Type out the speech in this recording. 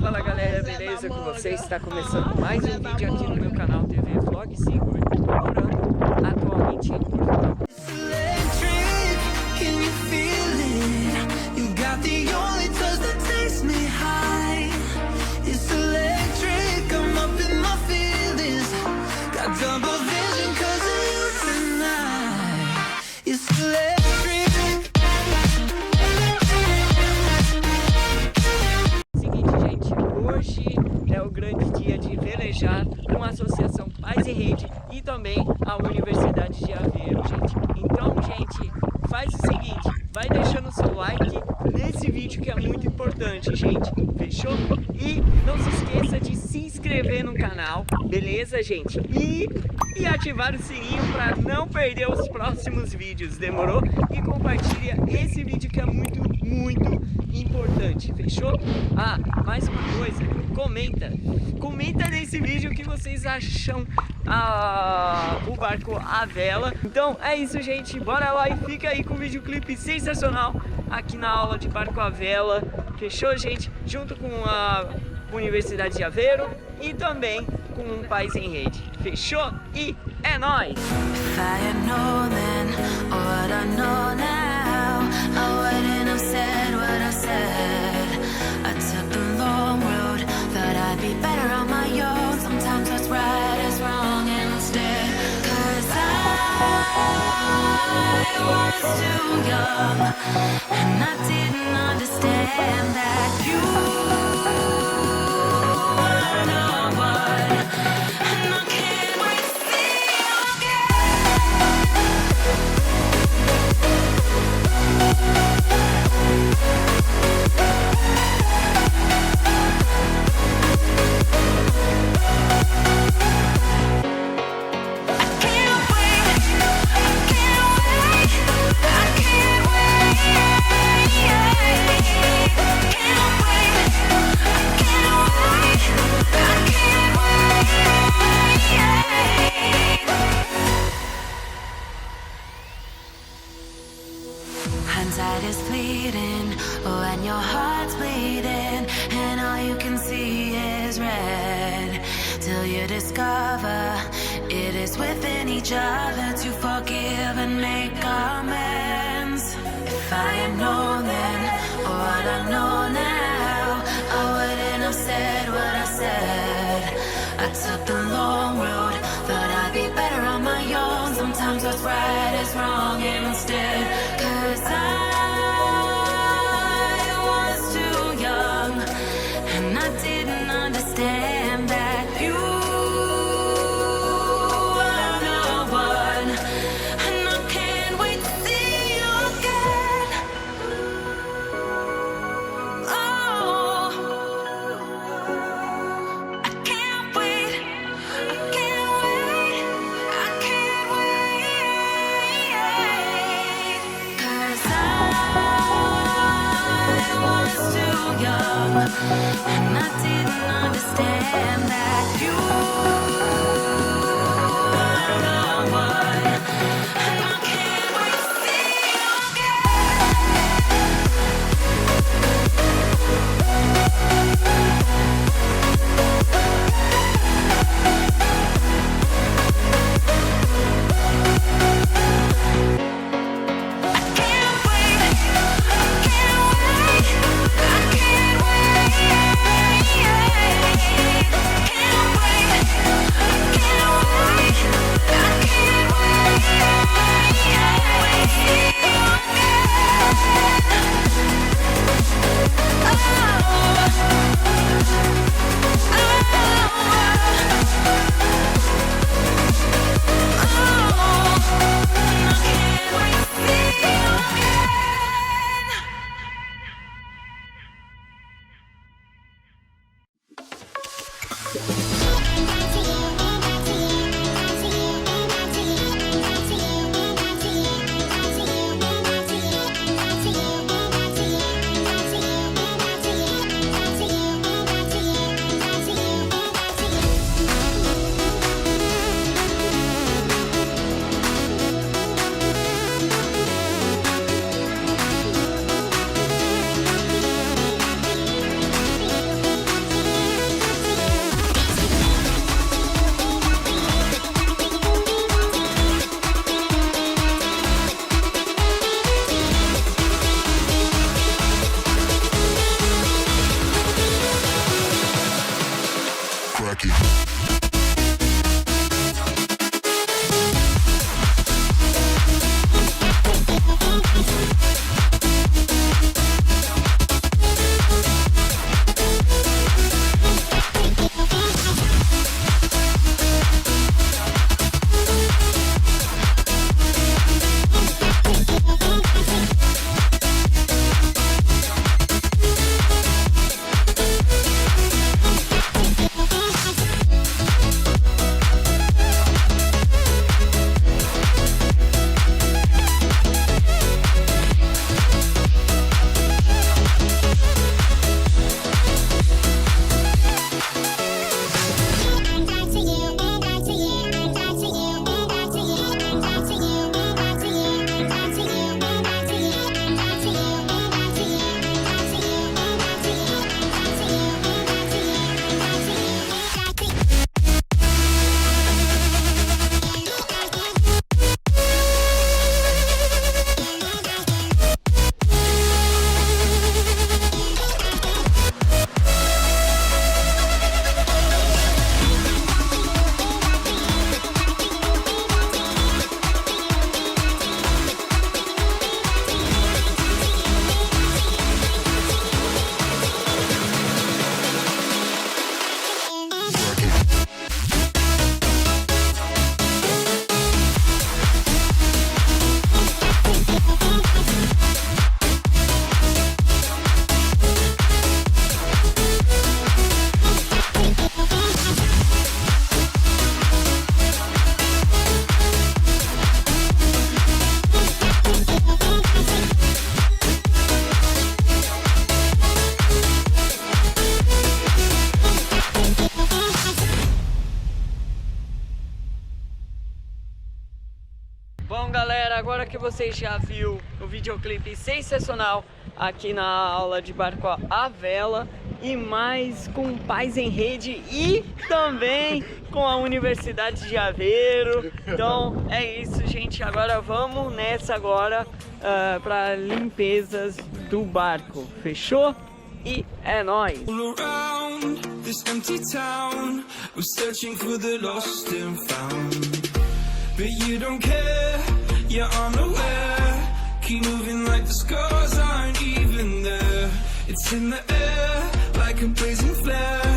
Fala galera, beleza com vocês? Está começando mais um vídeo aqui no meu canal tvvlogsigor, morando atualmente em Portugal. Hoje é o grande dia de velejar com a Associação Pais e Rede e também a Universidade de Aveiro, gente. Então, gente, faz o seguinte, vai deixando o seu like nesse vídeo que é muito importante, gente. Fechou? E não se esqueça de se inscrever no canal, beleza, gente? E ativar o sininho para não perder os próximos vídeos, demorou? E compartilha esse vídeo que é muito importante, fechou? Ah, mais uma coisa, comenta nesse vídeo o que vocês acham o barco A Vela. Então é isso, gente, bora lá e fica aí com o videoclipe sensacional aqui na aula de barco A Vela, fechou, gente? Junto com a Universidade de Aveiro e também com um Pais em Rede, fechou? E é nóis! I was too young, and I didn't understand that you were no one, and I can't wait to see you hindsight is fleeting, when your heart's bleeding, and all you can see is red, till you discover it is within each other to forgive and make amends. If I had known then what I know now, I wouldn't have said what I said. I took the long road, thought I'd be better on my own. Sometimes what's right is wrong instead, 'cause I was too young, and I didn't understand that you were no one, and I can't wait to see you again. Oh, I can't wait, I can't wait, I can't wait, 'cause I was too young, and I didn't understand that you were no one, and I can't wait to see you Bom, galera, agora que vocês já viu o videoclipe sensacional aqui na aula de barco a vela e mais com Pais em Rede e também com a Universidade de Aveiro. Então é isso, gente. Agora vamos nessa agora para limpezas do barco. Fechou? E é nóis! But you don't care, you're unaware. Keep moving like the scars aren't even there. It's in the air, like a blazing flare.